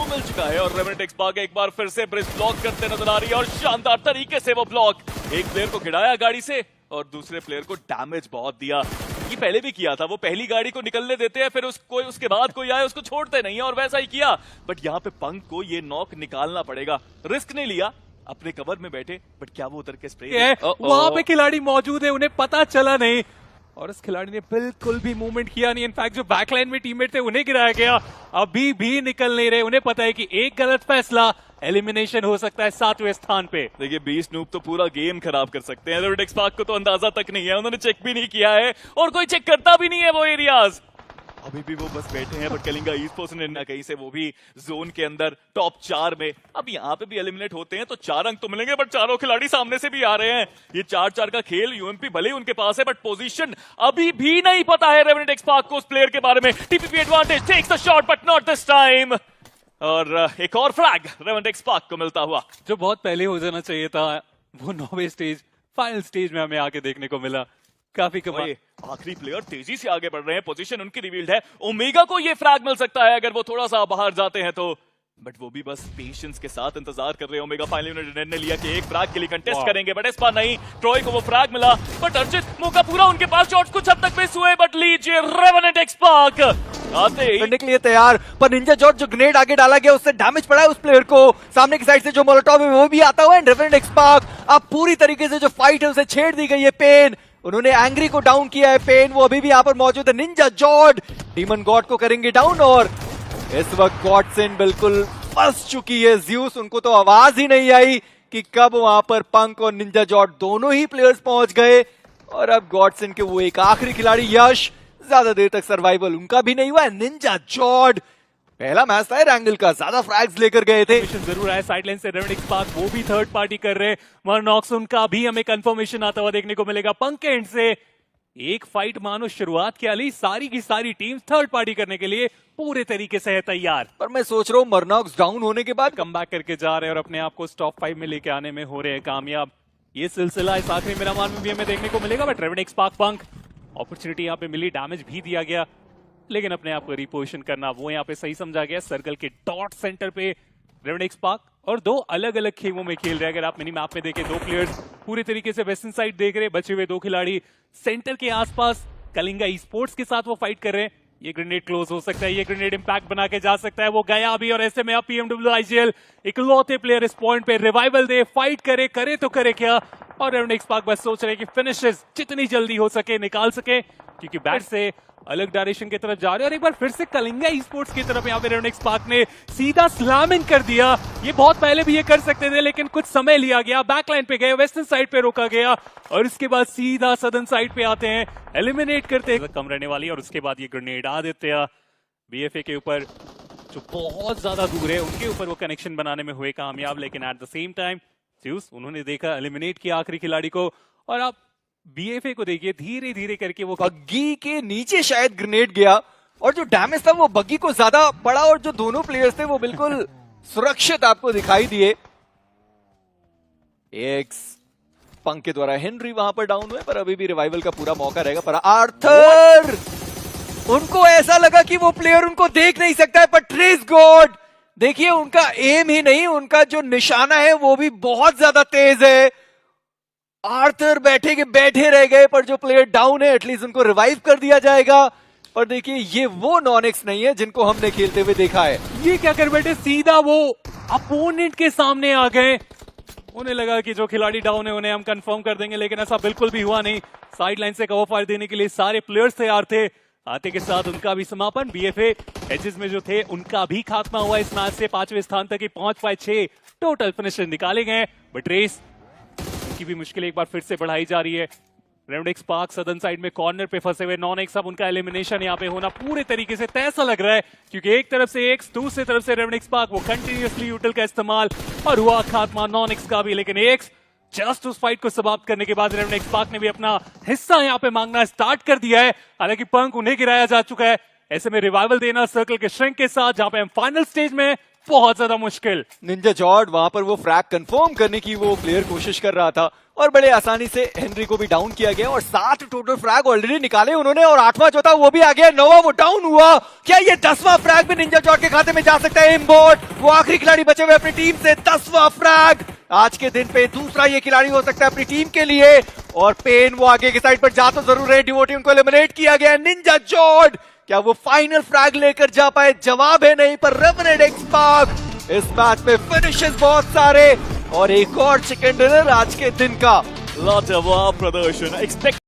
मिल चुका है और रेवेनेंट एक्सपार्क एक बार फिर से ब्रिज ब्लॉक करते नजर आ रही है और शानदार तरीके से वो ब्लॉक, एक प्लेयर को खिड़ाया गाड़ी से और दूसरे प्लेयर को डैमेज बहुत दिया। ये पहले भी किया था, वो पहली गाड़ी को निकलने देते हैं, फिर उसके बाद कोई आए उसको छोड़ते नहीं है और वैसा ही किया। बट यहाँ पे पंक को ये नॉक निकालना पड़ेगा, रिस्क नहीं लिया, अपने कवर में बैठे, बट क्या वो उतर के स्प्रे वहां पे खिलाड़ी मौजूद है, उन्हें पता चला नहीं और उस खिलाड़ी ने बिल्कुल भी मूवमेंट किया नहीं। इनफैक्ट जो बैकलाइन में टीममेट थे उन्हें गिराया गया, अभी भी निकल नहीं रहे। उन्हें पता है कि एक गलत फैसला एलिमिनेशन हो सकता है 7वें स्थान पे। देखिए 20 नूब तो पूरा गेम खराब कर सकते हैं, रेवेनेंट एक्सपार्क को तो अंदाजा तक नहीं है, उन्होंने चेक भी नहीं किया है और कोई चेक करता भी नहीं है वो एरियाज। अभी भी वो बस बैठे हैं, बट कलिंगा ई-स्पोर्ट्स ने ना कहीं से वो भी जोन के अंदर टॉप 4 में। अब यहाँ पे भी एलिमिनेट होते हैं तो 4 अंक तो मिलेंगे, बट चारों खिलाड़ी सामने से भी आ रहे हैं। ये 4-4 का खेल यूएमपी भले ही उनके पास है, बट पोजीशन अभी भी नहीं पता है रेवेनेंट एक्सपार्क को उस प्लेयर के बारे में। TPP advantage takes the shot but not this time और एक और फ्लैग रेवेनेंट एक्सपार्क को मिलता हुआ, जो बहुत पहले हो जाना चाहिए था। वो 9वें स्टेज फाइनल स्टेज में हमें आके देखने को मिला। काफी कमाल, आखिरी प्लेयर तेजी से आगे बढ़ रहे हैं, पोजीशन उनकी रिवील्ड है। ओमेगा को ये फ्लैग मिल सकता है अगर वो थोड़ा सा बाहर जाते हैं तो, बट वो भी बस पेशेंस के साथ इंतजार कर रहे हैं। ओमेगा फाइनली उन्होंने निर्णय लिया कि एक फ्रैग के लिए कंटेस्ट करेंगे, बट इस बार नहीं, ट्रॉय को वो फ्रैग मिला। बट अर्जित मौका पूरा उनके पास, शॉट्स कुछ हद तक मिस हुए, बट लीजिए रेवेनेंट एक्सपार्क आते ही करने के लिए तैयार, पर निंजा जॉर्ज जो ग्रेनेड आगे डाला गया उससे डैमेज पड़ा है उस प्लेयर को। सामने की साइड से जो मोलोटॉव है वो भी आता हुआ है। रेवेनेंट एक्सपार्क अब पूरी तरीके से जो फाइट है उसे छेड़ दी गई है। पेन, उन्होंने एंग्री को डाउन किया है, पेन वो अभी भी यहाँ पर मौजूद है। निंजा जॉर्ज डीमन गॉड को करेंगे डाउन और इस वक्त गॉडसेन बिल्कुल फंस चुकी है। ज्यूस, उनको तो आवाज ही नहीं आई कि कब वहां पर पंक और निंजा जॉर्ज दोनों ही प्लेयर्स पहुंच गए और अब गॉडसेन के वो एक आखिरी खिलाड़ी यश, ज्यादा देर तक सर्वाइवल उनका भी नहीं हुआ है। निंजा जॉर्ज पहला मैच था रैंगल का, ज्यादा फ्रैग्स लेकर गए थे। जरूर है साइड लाइन से रेवेनेंट एक्सपार्क, वो भी थर्ड पार्टी कर रहे हैं। मरनॉक्स उनका भी हमें कंफर्मेशन आता हुआ देखने को मिलेगा। पंक के एंड से एक फाइट मानो शुरुआत के लिए सारी की सारी टीम थर्ड पार्टी करने के लिए पूरे तरीके से है तैयार। पर मैं सोच रहा हूँ मरनॉक्स डाउन होने के बाद कम बैक करके जा रहे हैं और अपने आप को टॉप 5 में लेके आने में हो रहे हैं कामयाब। ये सिलसिला इस आखिरी मिरामार में भी हमें देखने को मिलेगा, बट रेवेनेंट एक्सपार्क पंक अपॉर्चुनिटी यहाँ पे मिली, डैमेज भी दिया गया, लेकिन अपने आप को रिपोजिशन करना वो यहाँ पे सही समझा गया। सर्कल के डॉट सेंटर पे रेवेनेंट एक्सपार्क और दो अलग अलग खेमों में खेल रहे हैं। अगर आप मिनी मैप में देखें, दो प्लेयर्स पूरी तरीके से वेस्टर्न साइड देख रहे हैं, बचे हुए दो खिलाड़ी सेंटर के आसपास कलिंगा ई स्पोर्ट्स के साथ वो फाइट कर रहे हैं। ये ग्रेनेड क्लोज हो सकता है, ये ग्रेनेड इंपैक्ट बना के जा सकता है, वो गया अभी। और ऐसे में अब पीएमडब्ल्यू आईजीएल इकलौते प्लेयर इस पॉइंट पे रिवाइवल दे, फाइट करे तो करे क्या। और रेवेनेंट एक्सपार्क बस सोच रहे हैं कि फिनिशेस जितनी जल्दी हो सके निकाल सके, क्योंकि बैट से अलग डायरेक्शन की तरफ जा रहे हैं। और एक बार फिर से कलिंगा ई स्पोर्ट्स की तरफ यहाँ पे रेवेनेंट एक्सपार्क ने सीधा स्लैमिंग कर दिया। ये बहुत पहले भी ये कर सकते थे, लेकिन कुछ समय लिया गया, बैकलाइन पे गए, वेस्टर्न साइड पे रोका गया और इसके बाद सीधा सदर्न साइड पे आते हैं, एलिमिनेट करते हैं कम रहने वाली। और उसके बाद ये ग्रेनेड आदित्य बीएफए के ऊपर जो बहुत ज्यादा दूर है उनके ऊपर वो कनेक्शन बनाने में हुए कामयाब, लेकिन at the same time juice उन्होंने देखा, एलिमिनेट किया आखिरी खिलाड़ी को। और आप बीएफए को देखिए, धीरे धीरे करके वो बग्गी के नीचे शायद ग्रेनेड गया और जो डैमेज था वो बग्गी को ज्यादा पड़ा और जो दोनों प्लेयर्स थे वो बिल्कुल सुरक्षित आपको दिखाई दिए। एक्स पंक के द्वारा हेनरी वहां पर डाउन हुए, पर अभी भी रिवाइवल का पूरा मौका रहेगा। पर आर्थर, उनको ऐसा लगा कि वो प्लेयर उनको देख नहीं सकता है, पर ट्रेस गॉड देखिए उनका एम ही नहीं, उनका जो निशाना है वो भी बहुत ज्यादा तेज है। आर्थर बैठे के बैठे रह गए, पर जो प्लेयर डाउन है एटलीस्ट उनको रिवाइव कर दिया जाएगा। पर देखिए ये वो नॉनिक्स नहीं है जिनको हमने खेलते हुए देखा है। ये क्या कर बैठे, सीधा वो अपोनेंट के सामने आ गए। उन्हें लगा कि जो खिलाड़ी डाउन है उन्हें हम कंफर्म कर देंगे, लेकिन ऐसा बिल्कुल भी हुआ नहीं। साइड लाइन से कवर फायर देने के लिए सारे प्लेयर्स तैयार थे। आते के साथ उनका भी समापन, बीएफए एजेस में जो थे उनका भी खात्मा हुआ इस मैच से। 5वें स्थान तक ही पहुंच पाए, 6 टोटल फिनिशर निकाले गए, बट रेस की भी मुश्किल एक बार फिर से बढ़ाई जा रही है। रेवेनेंट एक्सपार्क सदर्न साइड में कॉर्नर पे फंसे हुए, नॉन एक्स अब उनका एलिमिनेशन यहाँ पे होना पूरे तरीके से तय सा लग रहा है, क्योंकि एक तरफ से एक्स, दूसरी तरफ से रेवेनेंट एक्सपार्क, वो कंटिन्यूअसली यूटिल का इस्तेमाल और हुआ खात्मा नॉन एक्स का भी। लेकिन एक्स जस्ट उस फाइट को समाप्त करने के बाद रेवेनेंट एक्सपार्क ने भी अपना हिस्सा यहाँ पे मांगना स्टार्ट कर दिया है। हालांकि पंक उन्हें गिराया जा चुका है, ऐसे में रिवाइवल देना सर्कल के श्रिंक के साथ, जहां पे हम फाइनल स्टेज में बहुत ज्यादा मुश्किल। निंजा जॉर्ड वहां पर वो फ्रैग कंफर्म करने की वो प्लेयर कोशिश कर रहा था और बड़े आसानी से हेनरी को भी डाउन किया गया और 7 टोटल फ्रैग ऑलरेडी निकाले उन्होंने और 8वां जो था वो भी आ गया। नोवा वो डाउन हुआ। क्या ये 10वां फ्रैग भी निंजा जॉर्ड के खाते में जा सकता है? इम्बोट वो आखिरी खिलाड़ी बचे हुए अपनी टीम से, 10वां फ्रैग आज के दिन पे दूसरा ये खिलाड़ी हो सकता है अपनी टीम के लिए। और पेन वो आगे की साइड पर जा तो जरूर है, डिवोटी उनको एलिमिनेट किया गया। निंजा जॉर्ड क्या वो फाइनल फ्रैग लेकर जा पाए? जवाब है नहीं, पर रेवेनेंट एक्सपार्क इस मैच में फिनिशेस बहुत सारे और एक और चिकन डिनर आज के दिन का। लाजवाब प्रदर्शन, एक्सपेक्ट